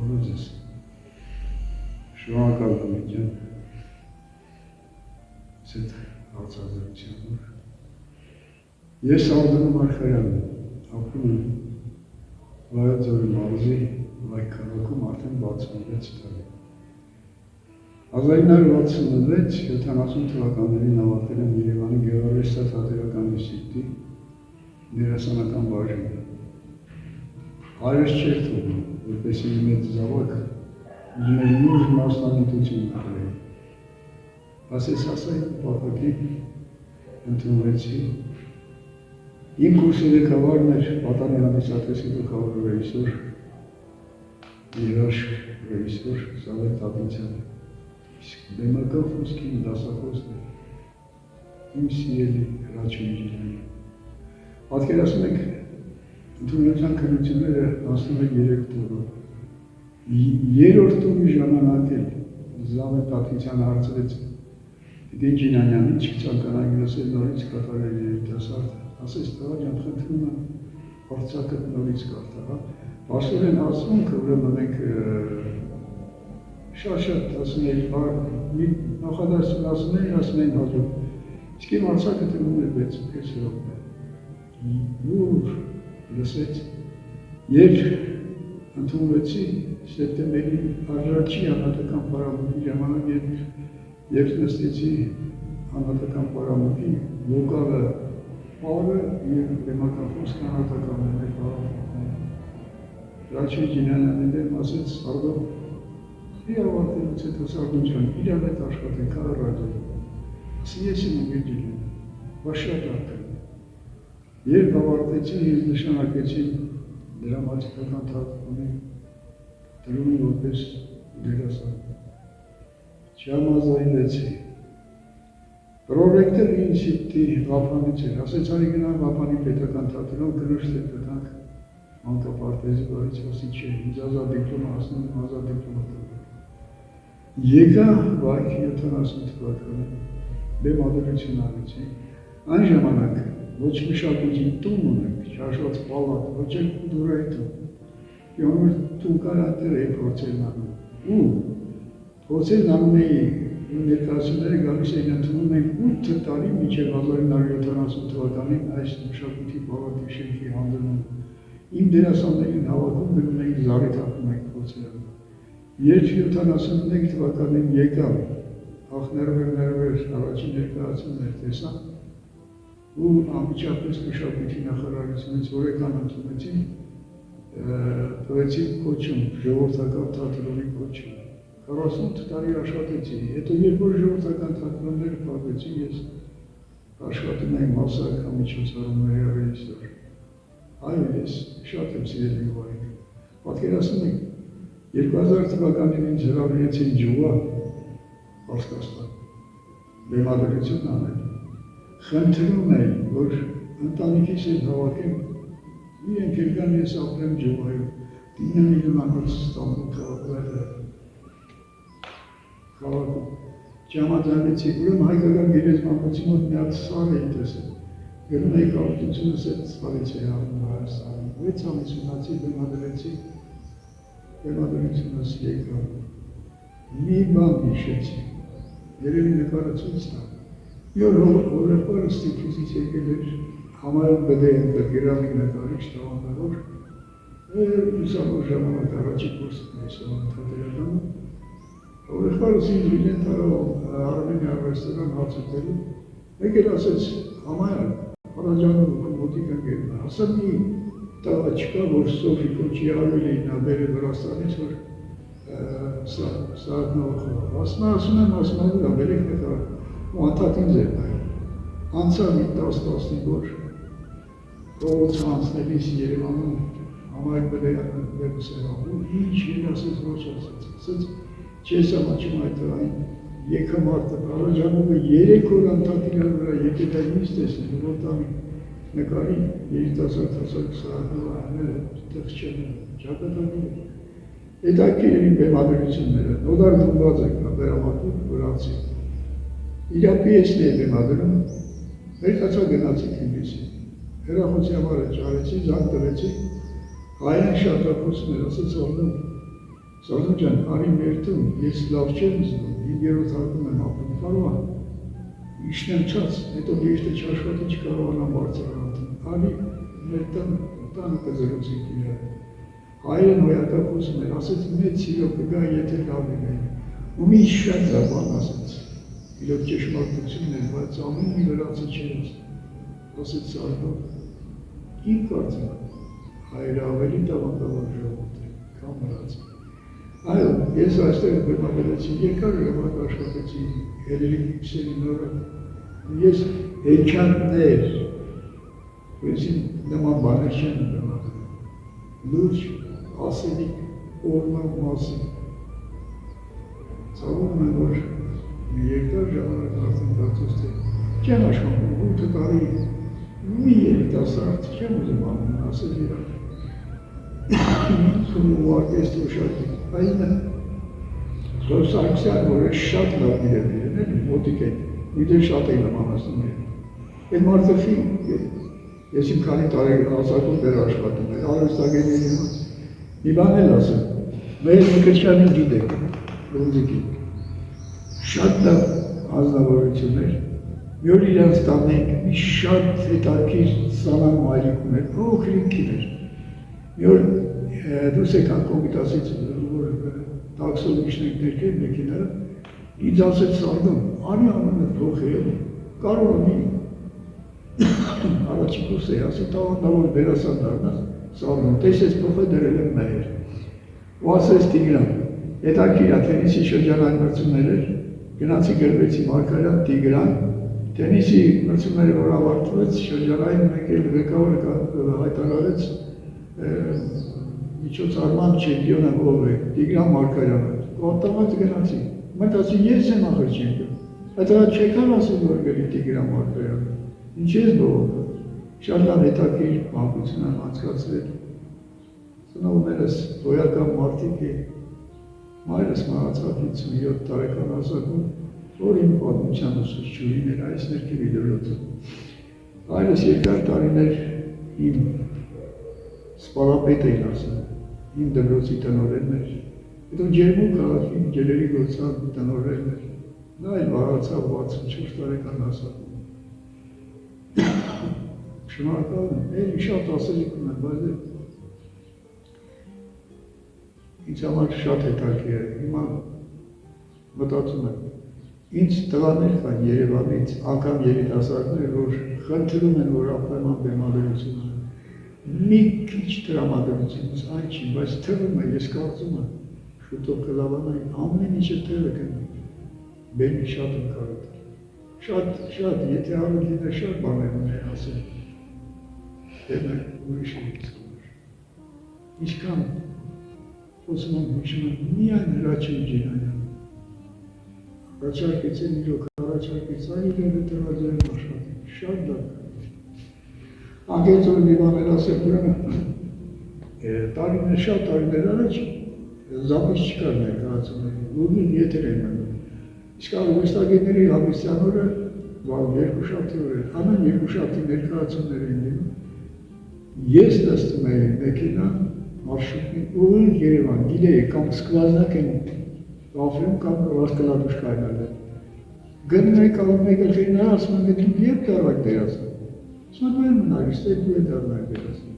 Որոձես, շնորհակալ եմ ջան, այդ հարցազրույցով։ Ես Ալդոն Մարգարյանն ապրում եմ Վայոց մարզի Լայք քաղաքում արդեն 66 տարի։ 1966-70 թվականներին ավարտել եմ Երևանի Գեղարվեստա Թատերական ինստիտուտի դերասանական բաժինը։ Հայրս չէր թողնում, որպեսզի մեծ զավակ ուզում էր լուրջ մասնագիտություն ունենալ։ Ասես ասա պապակի ընդունվեցի։ Իմ կուրսի ղեկավարն էր Պատանի հանդիսատեսի գլխավոր ռեժիսոր, երաշ ռեժիսոր Սավետ Տապինցյանը։ Իսկ բեմական խոսքի դասախոսն էր իմ սիրելի Հրաչյուն Ջիրյանը։ Պատկերացնում եք, ընդունության քննությունները հասնում են 3 տուրով։ Երրորդ տուրի ժամանակ էլ Սավետ Տապինցյանը հարցրեց Դի Ջինանյանին չցանկանայի լսել նորից կատարել երիտասարդ, ասես տղա ջան, խնդրում եմ հարցակը նորից կարդա։ Պաստորեն ասում, ուրեմն մենք շատ ասում էի, նախադասություն ասում էին հաջող։ Իսկ իմ հարցակը տրվում էր 6 րոպե։ Լուր լսեց, երբ ընդունվեցի սեպտեմբերի առաջի անհատական պարամունքի ժամանակ, երբ նստեցի անհատական պարամունքի, վոկալը պարը և բեմական խոսքը անհատականն էր պարամունքն։ Հրաչյուն Ջիրյանյանն էլ ասեց, Ալդո, ի ավարտելուց հետո Սարգոն ջան, իրար հետ աշխատենք ռադիոյում։ Ասի ես եմ Ջիրյան, բայց շատ ակրն է։ Երբ ավարտեցի, ես նշանակեցի դրամատիկական թատրոնի դրում որպես դերասան։ Չհամաձայնվեցի։ Պրոռեկտորը ինստիտուտի Վափանից էր, ասեց արի գնանք Վափանի պետական թատրոն, կնոջ հետ գտանք մանկապարտեզի, բայց ասի չէ, ինձ ազատ դիպլոմ ասում, ազատ դիպլոմ տվել։ Եկա վայք 70 թվականին, բեմադրություն արեցի, այն ժամանակ ոչ մշակույթի տուն ունենք, չաշված պալատ, ոչ էլ դուրայի տուն, յոնոր տուն կարատեր էի փորձել անում, ու փորձել անում էի ներկայացումները գալիս էին ընդունում ենք 8 տարի մինչև 1970 թվականին այս մշակույթի պալատի շենքի հանդիպում։ Իմ դերասաններին հավաքում գնում էինք Զարեթափում ենք փորձել անում։ Երբ 71 թվականին եկավ, ներվեր առաջին ներկայացումներ տեսա, ու անմիջապես մշակույթի նախարարությունից որեկան ընդունեցին, տվեցին կոչում, ժողովրդական թատրոնի կոչում։ 48 տարի աշխատեցի, հետո երբ որ ժողովրդական թատրոնները փակվեցին, ես աշխատում էի մասսայական միջոցառումների ռեժիսոր։ Այո, ես շատ եմ սիրել Վայք։ Պատկերացնում եք, 2000 թվականին ինձ հրավիրեցին Ջուվա, Պարսկաստան, բեմադրություն անել։ Խնդրում էի, որ ընտանիքիս հետ հավաքեմ, իրենք էլ կան ես ապրեմ Ջուվայում, 9 միլիոնանոց Ստամբուլ քաղաքում։ Չհամաձայնեցի, ուրեմն հայկական գերեզմանոցի մոտ մի հատ սար էի տեսել։ Գնում էի կապիտությունս հետ սպարից էի անում Հայաստանում։ 6 ամիս մնացի, բեմադրությունս եկավ։ Մի բան հիշեցի, երևի նկարը ցույց տա։ Յոր հորեղբայրս Տիֆլիսից եկել էր համարում բդեին գրավիկ նկարիչ տաղանդավոր, լուսավոր ժամանակ առաջի կուրսն էի սովան թատերականում։ Հորեղբայրս ինձ իրեն տարավ Արմենիա արվեստական հաց ուտելու, մեկ էլ ասեց համայար, Փարաջանով ու մոտիկ ընկերն է, ասա մի տղա չկա, որ Սոֆի կոչի ավելի նա բեր է Վրաստանից, որ սաղտնով խորավ։ Ասում եմ, բերեք նկար, ու անդակ ինձ էր նայում։ Անցավ մի 10-15 օր, փողոցը անցնելիս Երևանում համայնք բերս եղավ, ու ինչ ասեց, ոչ ասեց, չես ամաչում այդ տղային, եկա մարդը Փարաջանովը 3 օր անդակ իրար վրա եկել է ինձ տեսնել, որ տանի նկարի երիտասարդ հասակ սաղտնով աները տեղ չեն ճակատանի էր։ Հետաքրքիր էին բեմադրությունները, Նոդար Դումբաձ է դրամատուրգ վրացի։ Իր պիեսն է բեմադրում, ներկացա գնացի Թբիլիսի։ Հեռախոսի համարը ճարեցի, զանգ տվեցի, հայերեն շարժափոսներ, ասեց Ալդո, Սարդուն ջան, արի մեր տուն, ես լավ չեմ զգում, իմ երրորդ հարկում եմ ապրում, կարող եմ իջնեմ չած, հետո երթը չաշխատի չկարողանամ բարձրանալ, արի մեր տանը կզրուցենք իրար։ Հայրեն հոյակապ ուզում էր, ասեց մեծ սիրո կգա, եթե լավ լինեին, ու մի շատ լավ բան ասեց, իրոք ճշմարտությունն էր, բայց ամեն մի վրացի չէր, ասեց Սարդուն, իմ կարծիքով հայրը ավելի տաղանդավոր ժողովուրդ է, քան վրացը։ Այո, ես այստեղ բռնաբերեցի, երկար ժամանակ աշխատեցի Հերերի քիքսերի նորը, ես հեքիաթներ, որին նման բաներ չեմ բռնաբերել, լուրջ ասելիք օրվա մասին։ Ցավում եմ, որ երկար ժամանակ արդեն դարձած թե չեմ աշխատում, 8 տարի մի երիտասարդ չեմ ուզում անուն ասել իրար։ Ինձ ու արկեստր շարքի, այն Զոր Սարգսյան, որ ես շատ լավ իրեն էլի, մոտիկ են, իդեր շատ էին նմանացնում են։ Այդ մարդը ես իմ քանի տարի ազատում դեր աշխատում եմ, արվեստագետների հետ։ Մի բան էլ ասեմ, մեր Մկրտչյանին գիտեք, Ռուզիկին, շատ լավ անձնավորություն էր, մի օր իրանց տանենք, մի շատ հետաքրքիր սանան մայրիկում էր, փոքրիկ էր։ Մի օր դուրս եկան կոմիտասից, որ տաքսով իջնենք ներքև մեքենայով, ինձ ասեց Սարդուն, արի անունը փոխել, կարող ունի առաջի կուրս է, ասի տաղանդավոր դերասան դառնաս, Սարդուն, տեսես փոխը դրել եմ մայր։ Ու ասեց Տիգրան, հետաքրքիր է, թենիսի շրջանային մրցումներ էր, գնացի գրվեցի Մարգարյան Տիգրան, թենիսի մրցումները որ ավարտվեց, շրջանային մեկ էլ ղեկավարը հայտարարեց միջոցառման չեմպիոնը ով է, Տիգրան Մարգարյանը, ավտոմատ գնացի, մտածի ես եմ ախր չեմպիոն, հետո չեկան ասում որ գերի Տիգրան Մարգարյանը, ինչ ես բողոքը, շատ լավ հետաքրքիր մանկություն եմ անցկացրել, ծնողներս հոյական մարդիկ է, մայրս մահացավ 57 տարեկան հասակում, որ իմ պատմության ուսուցչուհին էր այս ներքևի դրոցը, հայրս երկար տարիներ իմ սպարապետ էին ասում, իմ դրոցի տնօրենն էր, հետո Ջերմուկ քաղաքի ջրերի գործան տնօրենն էր, նա էլ վարացավ 64 տարեկան հասակում։ Շնորհակալ եմ, էլի շատ ասելիք ունեմ, բայց ինձ համար շատ հետաքրքիր է, հիմա մտածում եմ, ինձ տղաներ կան Երևանից, անգամ երիտասարդներ, որ խնդրում են, որ ապայման բեմադրություն ունեն։ Մի քիչ տրամադրությունից այն չի, բայց թվում է, ես կարծում եմ, շուտով կլավանային, ամեն ինչը թևը կնի, բեմի շատ ընկարոտ է։ Շատ, եթե արդ լինը շատ բաներ ուներ ասել, դեմը ուրիշ է ինձ կուր։ Ինչքան խոսում եմ, հիշում եմ, միայն Հրաչին Ջինանյան։ Առաջարկեց են իրոք, առաջարկեց այն իրեն տրվաձեր աշխատին, շատ լավ։ Անգեց որ մի բան էր ասել, տարիներ, շատ տարիներ առաջ, զապից չկար ներկայացումների, լուրին եթեր են մնում։ Իսկ արվեստագետների հավիստյան օրը, երկու շաբթի օր էր, ամեն երկու շաբթի ներկայացումներ են լինում։ Ես նստում էի մեքենա, մարշրուտին ուղիղ Երևան, գիտեի կամ սկվազնակ են վաֆրում կամ վարկլադուշ կայնալ են։ Գնում էի կալում էի գլխին նրա, ասում եմ, դու երբ դարվակ դերասան։ Ասում եմ, մնար, իստեղ դու է դարնակ դերասան։